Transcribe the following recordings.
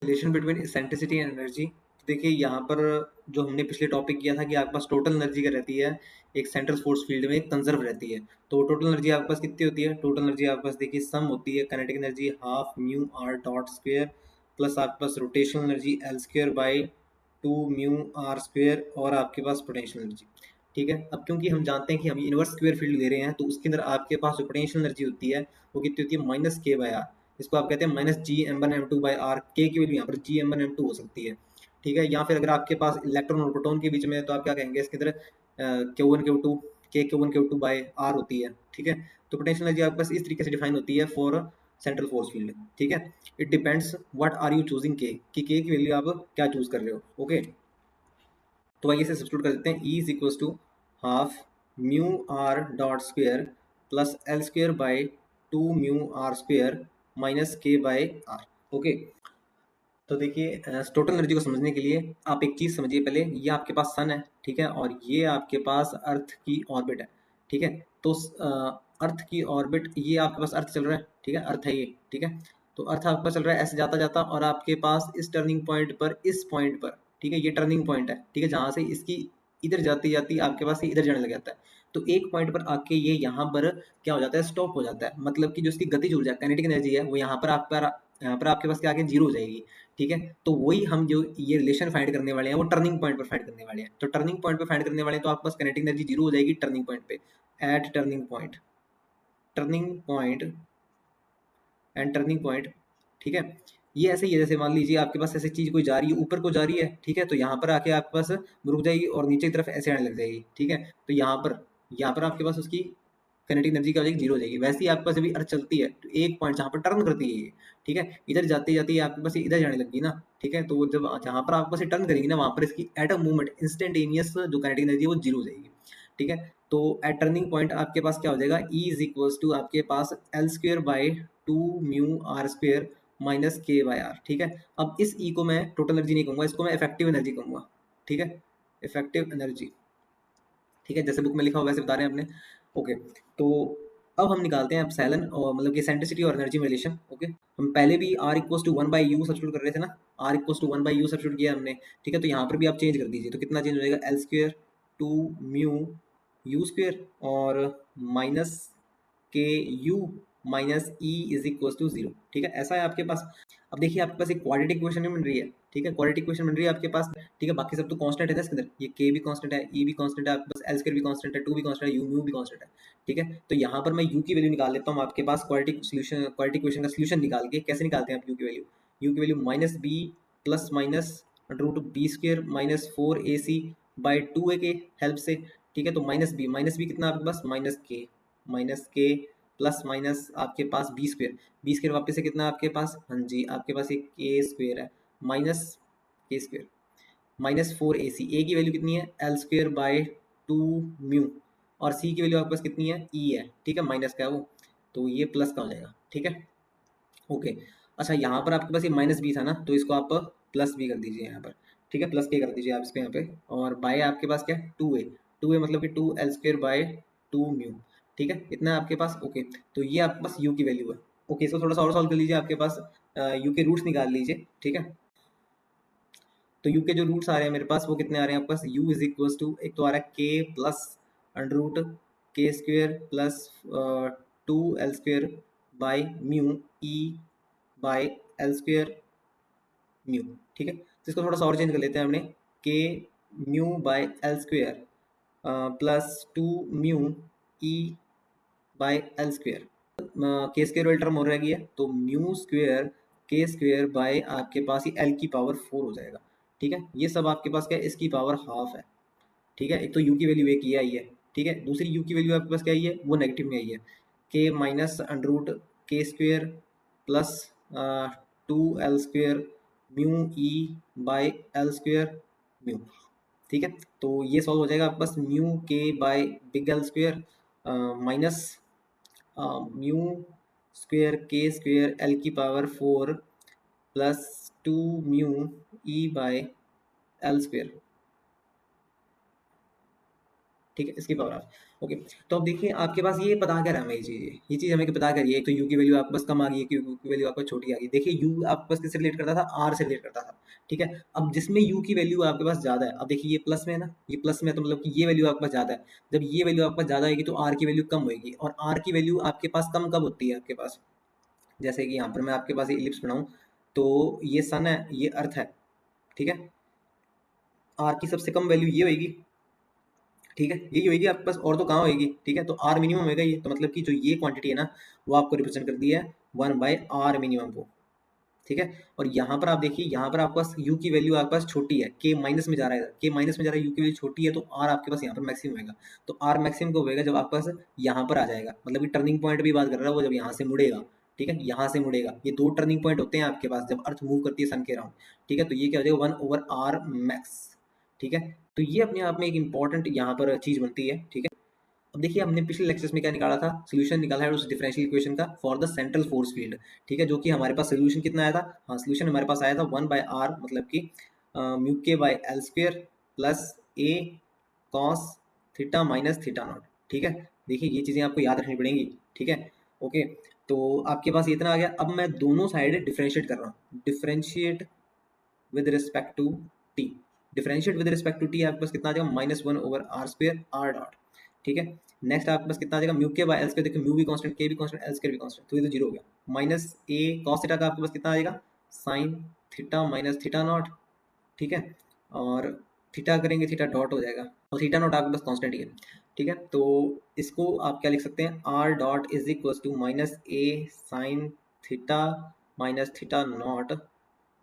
Relation between eccentricity and energy. देखिए यहाँ पर जो हमने पिछले टॉपिक किया था कि आपके पास टोटल एनर्जी क्या रहती है एक सेंट्रल फोर्स फील्ड में कंजर्व रहती है। तो टोटल एनर्जी आपके पास कितनी होती है? टोटल एनर्जी आपके पास देखिए सम होती है kinetic energy half mu are dot square plus आपके पास rotational energy L square by 2 mu r square और आपके पास पोटेंशियल एनर्जी। ठीक है, अब क्योंकि हम जानते हैं कि हम इनवर्स स्क्वायर फील्ड ले रहे हैं तो उसके अंदर आपके पास जो पोटेंशियल एनर्जी होती है वो कितनी होती है माइनस के बाई आर। इसको आप कहते हैं minus G M one M two by R. K की वैल्यू यहाँ पर G M one M two हो सकती है। ठीक है, या फिर अगर आपके पास इलेक्ट्रॉन और प्रोटॉन के बीच में है तो आप क्या कहेंगे इसके अंदर Q one Q two Q one Q two by R होती है। ठीक है, तो पोटेंशियल एनर्जी आपके पास इस तरीके से डिफाइन होती है फॉर सेंट्रल फोर्स फील्ड। ठीक है, it depends what are you choosing के कि के की वैल्यू आप क्या चूज कर रहे हो। ओके, तो आइए इसे सब्स्टिट्यूट कर देते हैं। E is equal to half mu are dot square plus L square by 2 mu are square minus के बाई आर। ओके, तो देखिए टोटल एनर्जी को समझने के लिए आप एक चीज़ समझिए पहले। ये आपके पास सन है, ठीक है, और ये आपके पास अर्थ की ऑर्बिट है। ठीक है, तो अर्थ की ऑर्बिट, ये आपके पास अर्थ चल रहा है। ठीक है, अर्थ है ये। ठीक है, तो अर्थ आपके पास चल रहा है ऐसे जाता जाता और आपके पास इस टर्निंग पॉइंट पर, इस पॉइंट पर, ठीक है, ये टर्निंग पॉइंट है। ठीक है, जहाँ से इसकी इधर जाती जाती आपके पास ये इधर जाने लग जाता है। तो एक पॉइंट पर आके ये यहाँ पर क्या हो जाता है, स्टॉप हो जाता है। मतलब कि जो इसकी गतिज ऊर्जा काइनेटिक एनर्जी है वो यहाँ पर आपके पास क्या आके जीरो हो जाएगी। ठीक है, तो वही हम जो ये रिलेशन फाइंड करने वाले हैं वो टर्निंग पॉइंट पर फाइंड करने वाले हैं। तो टर्निंग पॉइंट पर फाइंड करने वाले हैं तो आपके पास काइनेटिक एनर्जी जीरो हो जाएगी टर्निंग पॉइंट पे। At turning point and turning point. ठीक है, ये ऐसे ही है जैसे मान लीजिए आपके पास ऐसी चीज कोई जा रही है, ऊपर को जा रही है। ठीक है, तो यहाँ पर आके आपके पास रुक जाएगी और नीचे की तरफ ऐसे आने लग जाएगी। ठीक है, तो यहाँ पर आपके पास उसकी काइनेटिक एनर्जी क्या हो जाएगी, जीरो हो जाएगी। वैसे ही आपके पास अभी अर्थ चलती है तो एक पॉइंट जहाँ पर टर्न करती है ये, ठीक है, इधर जाते जाते आपके पास ये इधर जाने लगी ना। ठीक है, तो जब जहाँ पर आपके पास ये टर्न करेगी ना वहाँ पर इसकी एट अ मूवमेंट इंस्टेंटेनियस जो काइनेटिक एनर्जी है वो जीरो हो जाएगी। ठीक है, तो एट टर्निंग पॉइंट आपके पास क्या हो जाएगा, ई इज इक्वल्स टू आपके पास L square by 2 mu are square minus के बाई आर। ठीक है, अब इस ई को मैं टोटल एनर्जी नहीं कहूँगा, इसको मैं इफेक्टिव एनर्जी कहूँगा। ठीक है, इफेक्टिव एनर्जी। ठीक है, जैसे बुक में लिखा हुआ वैसे बता रहे हैं अपने। ओके, तो अब हम निकालते हैं एप्सिलॉन और मतलब कि सेंट्रिसिटी और एनर्जी में रिलेशन। ओके, हम पहले भी R equals to one by U substitute कर रहे थे ना, R equals to one by U substitute किया हमने। ठीक है, तो यहाँ पर भी आप चेंज कर दीजिए तो कितना चेंज हो जाएगा, L square 2 mu U square और minus K U minus E is equal to zero. ठीक है, ऐसा है आपके पास। अब देखिए आपके पास एक क्वाड्रेटिक इक्वेशन बन रही है। ठीक है, क्वाड्रेटिक इक्वेशन बन रही है आपके पास। ठीक है, बाकी सब तो कांस्टेंट है ना इसके अंदर, ये के भी कांस्टेंट है, ई भी कांस्टेंट है, आपके पास एल स्क्वायर भी कांस्टेंट है, 2 भी कांस्टेंट है, यू म्यू भी कांस्टेंट है। ठीक है, तो यहाँ पर मैं यू की वैल्यू निकाल लेता हूँ आपके पास क्वाड्रेटिक इक्वेशन का सोल्यूशन निकाल के। कैसे निकालते हैं आप यू की value minus B plus minus root B square minus 4ac by 2a के हेल्प से। ठीक है, तो माइनस बी कितना आपके पास, माइनस के प्लस माइनस आपके पास बी स्क्वेयर वापस से कितना आपके पास, हाँ जी, आपके पास एक के स्क्वेयर है माइनस के स्क्वेयर माइनस 4ac। ए की वैल्यू कितनी है, एल स्क्वेयर बाई 2 म्यू और सी की वैल्यू आपके पास कितनी है, ई है। ठीक है, माइनस का है वो, तो ये प्लस का हो जाएगा। ठीक है, ओके। अच्छा, यहाँ पर आपके पास ये माइनस बी था ना, तो इसको आप प्लस बी कर दीजिए यहाँ पर। ठीक है, प्लस के कर दीजिए आप इसको यहाँ पे। और बाय आपके पास क्या है, 2a मतलब कि 2 एल स्क्वेयर बाई 2 म्यू। ठीक है, इतना है आपके पास। ओके, तो ये आपके पास यू की वैल्यू है। ओके, इसको थोड़ा सा और सॉल्व कर लीजिए, आपके पास यू के रूट्स निकाल लीजिए। ठीक है, तो यू के जो रूट्स आ रहे हैं मेरे पास वो कितने आ रहे हैं आपके पास, यू इज इक्वल टू एक तो आ रहा है के प्लस अंडर रूट के square plus 2 L square by mu E by L square mu. ठीक है, तो इसको थोड़ा सा और चेंज कर लेते हैं हमने, के mu by L square plus 2 mu E by L square. के स्क्वेयर वाली टर्म हो रहेगी है तो म्यू स्क्वेयर के स्क्वेयर बाय आपके पास ही एल की पावर 4 हो जाएगा। ठीक है, ये सब आपके पास क्या है, इसकी पावर हाफ है। ठीक है, एक तो यू की वैल्यू एक ये आई है। ठीक है, दूसरी यू की वैल्यू आपके पास क्या आई है, वो नेगेटिव में आई है, के माइनस अंडर रूट के square plus 2 L square mu E by L square mu. ठीक है, तो ये सॉल्व हो जाएगा आपके पास, म्यू के by big L square minus mu square के स्क्वेयर एल की power 4 plus 2 mu E by L square. ठीक है, इसकी पावर हाफ। ओके, तो अब देखिए आपके पास ये पता कर रहा है हमें, ये चीज़ हमें पता करिए। एक तो यू की वैल्यू आपके पास कम आ गई है, यू की वैल्यू आपको छोटी आ गई। देखिए यू आपके पास किससे रिलेट करता था, आर से रिलेट करता था, ठीक है। अब जिसमें यू की वैल्यू आपके पास ज़्यादा है, अब देखिए ये प्लस में है ना, ये प्लस में है, तो मतलब कि ये वैल्यू आपके पास ज़्यादा है। जब ये वैल्यू आपके पास ज़्यादा आएगी तो आर की वैल्यू कम होगी, और आर की वैल्यू आपके पास कम कब होती है आपके पास, जैसे कि यहाँ पर मैं आपके पास ये इलिप्स बनाऊँ, तो ये सन है, ये अर्थ है, ठीक है। आर की सबसे कम वैल्यू ये होगी, ठीक है, यही होगी आपके पास, और तो कहाँ होगी, ठीक है। तो आर मिनिमम होगा ये, तो मतलब कि जो ये क्वांटिटी है ना, वो आपको रिप्रेजेंट कर दिया है 1/r मिनिमम को, ठीक है। और यहाँ पर आप देखिए, यहाँ पर आपके पास u की वैल्यू आपके पास छोटी है, k माइनस में जा रहा है, k माइनस में जा रहा है, u की वैल्यू छोटी है, तो r आपके पास यहाँ पर मैक्सिमम होगा। तो r मैक्सिमम कब होगा, जब आपके पास यहाँ पर आ जाएगा, मतलब कि टर्निंग पॉइंट भी बात कर रहा है वो, जब यहाँ से मुड़ेगा, ठीक है, यहाँ से मुड़ेगा। ये दो टर्निंग पॉइंट होते हैं आपके पास जब अर्थ मूव करती है सन के अराउंड, ठीक है। तो ये क्या हो जाएगा, 1/r मैक्स, ठीक है। तो ये अपने आप में एक इंपॉर्टेंट यहाँ पर चीज़ बनती है, ठीक है। अब देखिए हमने पिछले लेक्चर्स में क्या निकाला था, सोल्यूशन निकाला है उस डिफरेंशियल इक्वेशन का for the central force field, ठीक है, जो कि हमारे पास सोल्यूशन कितना आया था, हाँ सोल्यूशन हमारे पास आया था 1/r, मतलब कि म्यू के by L square plus A cos theta minus theta naught, ठीक है। देखिए ये चीज़ें आपको याद रखनी पड़ेंगी, ठीक है। ओके, तो आपके पास ये इतना आ गया। अब मैं दोनों साइड डिफ्रेंशिएट कर रहा हूँ, differentiate with respect to T, differentiate with respect to T आपके पास कितना आ जाएगा, -1/r स्क्वायर आर डॉट, ठीक है। नेक्स्ट आपके पास कितना आ जाएगा, म्यू के बाय एल स्क्वायर, देखिए म्यू भी कांस्टेंट, के भी कांस्टेंट, एल स्क्वायर भी कांस्टेंट, तो ये तो जीरो हो गया। माइनस ए कॉस थीटा का आपके पास कितना आएगा, sign theta minus theta naught, ठीक है। और थीटा करेंगे, थीटा डॉट हो जाएगा, और थीटा नॉट आपके पास कांस्टेंट ही है, ठीक है। तो इसको आप क्या लिख सकते हैं, R dot is equal to minus A sine theta minus theta naught,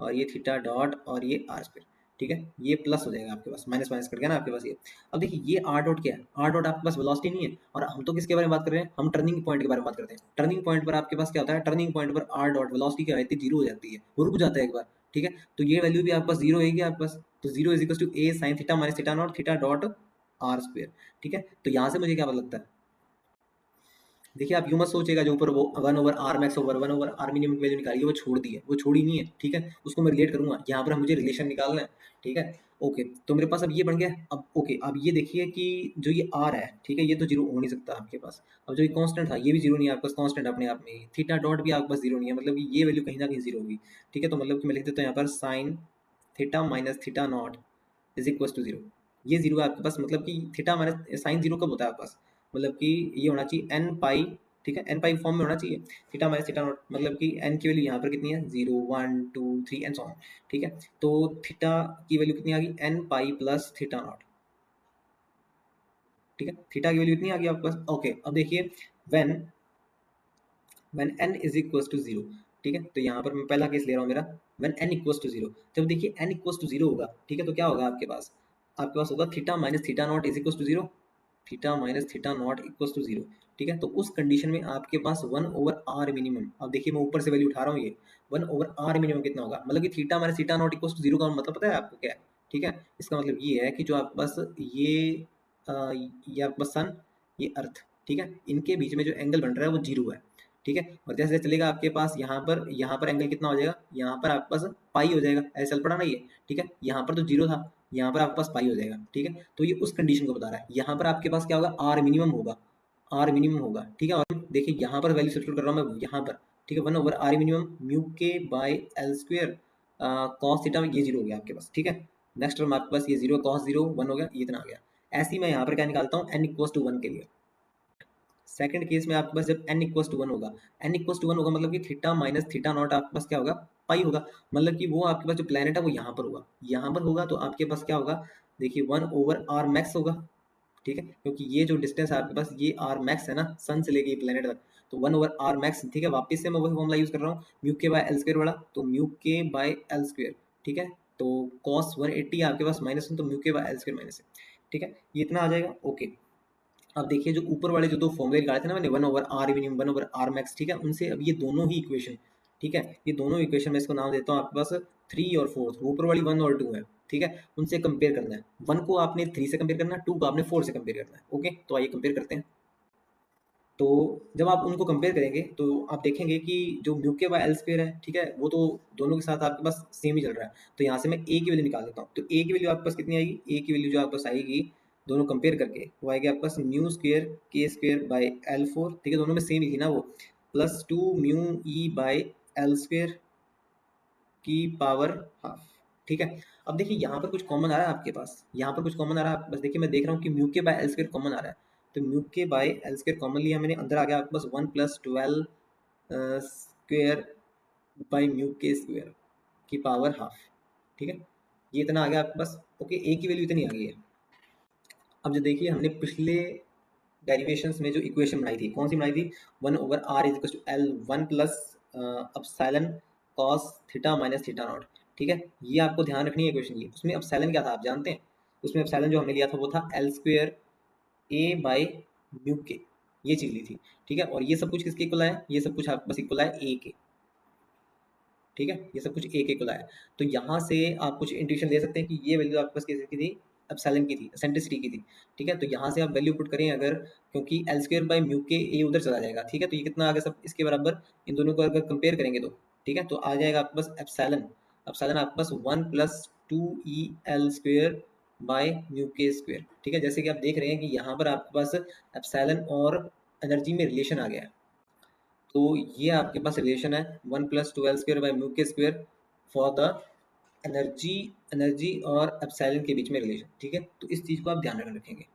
और ये थीटा डॉट और ये आर स्क्वायर, ठीक है। ये प्लस हो जाएगा आपके पास, माइनस माइनस कट गया ना आपके पास ये। अब देखिए ये आर डॉट क्या है, आर डॉट आपके पास वेलोसिटी नहीं है, और हम तो किसके बारे में बात कर रहे हैं, हम टर्निंग पॉइंट के बारे में बात करते हैं। टर्निंग पॉइंट पर आपके पास क्या होता है, टर्निंग पॉइंट पर आर डॉट वेलोसिटी क्या होती है, जीरो हो जाती है, वो रुक जाता है एक बार, ठीक है। तो ये वैल्यू भी आपके पास जीरो होगी आपके पास, तो zero is equal to A sine theta minus theta naught theta dot R square, ठीक है। तो यहाँ से मुझे क्या पता लगता है, देखिए आप यूं मत सोचेगा जो ऊपर वो 1/r max over 1/r minimum की वैल्यू निकाली है वो छोड़ दी है, वो छोड़ी नहीं है, ठीक है। उसको मैं रिलेट करूंगा, यहाँ पर मुझे रिलेशन निकालना है, ठीक है। ओके, तो मेरे पास अब ये बन गया। अब ओके, अब ये देखिए कि जो ये आर है, ठीक है, ये तो जीरो हो नहीं सकता आपके पास। अब जो ये कांस्टेंट था ये भी जीरो नहीं है आपके पास, कांस्टेंट अपने आप में ही। थीटा डॉट भी आपके पास जीरो नहीं है, मतलब कि ये वैल्यू कहीं ना कहीं जीरो होगी, ठीक है। तो मतलब कि मैं लिख देता हूँ यहाँ पर sine theta minus theta naught is equal to zero, ये जीरो है आपके पास। मतलब कि थीटा माइनस साइन जीरो कब होता है आपके पास, मतलब कि ये होना चाहिए एन पाई, ठीक है, एन पाई फॉर्म में होना चाहिए। थीटा माइनस थीटा नॉट, मतलब कि एन की वैल्यू यहाँ पर कितनी है, 0 1 2 3 एंड सो ऑन, ठीक है। तो थीटा की वैल्यू कितनी आ गई, N pi plus theta naught, ठीक है। थीटा की वैल्यू इतनी आ गई आपके पास। ओके, अब देखिए when when n is equal to zero, ठीक है। तो यहाँ पर मैं पहला केस ले रहा हूँ मेरा, when n equal to zero. जब देखिए n इक्वल टू जीरो होगा, ठीक है, तो क्या होगा आपके पास होगा theta minus theta naught is equal to zero, theta minus theta naught equal to zero, ठीक है। तो उस कंडीशन में आपके पास 1/r मिनिमम, अब देखिए मैं ऊपर से वैल्यू उठा रहा हूँ, ये 1/r मिनिमम कितना होगा, मतलब कि theta minus theta naught equal to zero का मतलब पता है आपको क्या है, ठीक है। इसका मतलब ये है कि जो आपके पास ये आपके पास सन, ये अर्थ, ठीक है, इनके बीच में जो एंगल बन रहा है वो जीरो है, ठीक है। और जैसे जैसे चलेगा आपके पास यहाँ पर एंगल कितना हो जाएगा, यहाँ पर आपके पास पाई हो जाएगा, ऐसे चल पड़ा ना ये, ठीक है। यहाँ पर तो जीरो था, यहाँ पर आपके पास पाई हो जाएगा, ठीक है। तो ये उस कंडीशन को बता रहा है। यहाँ पर आपके पास क्या होगा, आर मिनिमम होगा, आर मिनिमम होगा, ठीक है। और देखिए यहाँ पर वैल्यू सब्स्टिट्यूट कर रहा हूँ मैं यहाँ पर, ठीक है, 1/r मिनिमम म्यू के by L square cos theta में, ये जीरो हो गया आपके पास, ठीक है। नेक्स्ट टर्म आपके पास ये जीरो कॉस जीरो 1 हो गया, ये इतना आ गया। ऐसे ही मैं यहाँ पर क्या निकालता हूँ, n इक्वल टू 1 के लिए। सेकंड केस में आपके पास जब n इक्वल टू 1 होगा, n इक्वल टू 1 होगा, मतलब कि थीटा माइनस थीटा नॉट आपके पास क्या होगा, पाई होगा। मतलब कि वो आपके पास जो प्लेनेट है वो यहाँ पर होगा, यहाँ पर होगा, तो आपके पास क्या होगा, देखिए 1/r मैक्स होगा, ठीक है। क्योंकि ये जो डिस्टेंस है आपके पास ये आर मैक्स है ना, सन से लेके प्लेनेट तक, तो 1/r मैक्स, ठीक है। वापस से मैं वही फॉर्मूला यूज कर रहा हूँ, म्यू के बाय एल स्क्वायर वाला, तो म्यू के बाय एल स्क्वायर, ठीक है। तो कॉस 180 आपके पास माइनस 1, तो म्यू के बाय एल स्क्वायर माइनस, ठीक है, ये इतना आ जाएगा। ओके, अब देखिए जो ऊपर वाले जो दो फॉर्मूले निकाले थे ना मैंने, 1/r मिनिमम 1/r मैक्स, ठीक है, उनसे अब ये दोनों ही इक्वेशन, ठीक है, ये दोनों इक्वेशन में इसको नाम देता हूँ आपके पास 3 और 4, ऊपर वाली 1 और 2 है, ठीक है। उनसे कंपेयर करना है, 1 को आपने 3 से कंपेयर करना है, 2 को आपने 4 से कंपेयर करना है। ओके, तो आइए कंपेयर करते हैं। तो जब आप उनको कंपेयर करेंगे तो आप देखेंगे कि जो म्यू के बाय एल स्क्वायर है, ठीक है, वो तो दोनों के साथ आपके पास सेम ही चल रहा है। तो यहाँ से मैं ए की वैल्यू निकाल देता हूँ, तो ए की वैल्यू आपके पास कितनी आएगी, ए की वैल्यू जो आपके पास आएगी दोनों कंपेयर करके वो आएगा आपके पास म्यू स्क्वेयर के स्क्वेयर बाई एल फोर, ठीक है, दोनों में सेम ही थी ना वो, plus 2 mu E by L square की पावर हाफ, ठीक है। अब देखिए यहाँ पर कुछ कॉमन आ रहा है आपके पास, यहाँ पर कुछ कॉमन आ रहा है, बस देखिए मैं देख रहा हूँ कि म्यू के बाय एल स्क्वेयर कॉमन आ रहा है, तो म्यू के बाय एल स्क्वेयर कॉमन लिया मैंने, अंदर आ गया आपके पास 1 प्लस 12 स्क्वेयर बाई म्यू के स्क्वेयर की पावर हाफ, ठीक है, ये इतना आ गया आपके पास। ओके, ए की वैल्यू इतनी आ गई है। अब जो देखिए हमने पिछले डेरिवेशंस में जो इक्वेशन बनाई थी, कौन सी बनाई थी, 1/r is equal to L 1 plus epsilon cos theta minus theta naught, ठीक है, ये आपको ध्यान रखनी है इक्वेशन की। उसमें अपसाइलन क्या था आप जानते हैं, उसमें अपसाइलन जो हमने लिया था वो था L square A by mu के, ये चीज़ ली थी, ठीक है, और ये सब कुछ किसके इक्वल आया, ये सब कुछ आपके पास इक्वल आया ए के, ठीक है, ये सब कुछ एक एक आया। तो यहाँ से आप कुछ इंट्यूशन दे सकते हैं कि ये वैल्यू आपके पास किसकी थी, एप्सिलॉन की थी, एसेंट्रिसिटी की थी, ठीक है, तो यहाँ से आप वैल्यू पुट करें अगर, क्योंकि एल स्क्वायर बाई म्यू के ए उधर चला जाएगा, ठीक है, तो ये कितना आ गया सब इसके बराबर, इन दोनों को अगर कंपेयर करेंगे तो, ठीक है, तो आ जाएगा आपके पास एप्सिलॉन, एप्सिलॉन आपके पास 1 plus 2 E L square by mu के स्क्वायर, ठीक है, जैसे कि आप देख रहे हैं कि यहाँ पर आपके पास एप्सिलॉन और एनर्जी में रिलेशन आ गया है। तो ये आपके पास रिलेशन है 1 प्लस 12 स्क्वायर बाई म्यू के square for the energy, energy और एप्सिलॉन के बीच में रिलेशन, ठीक है, तो इस चीज़ को आप ध्यान में रखेंगे।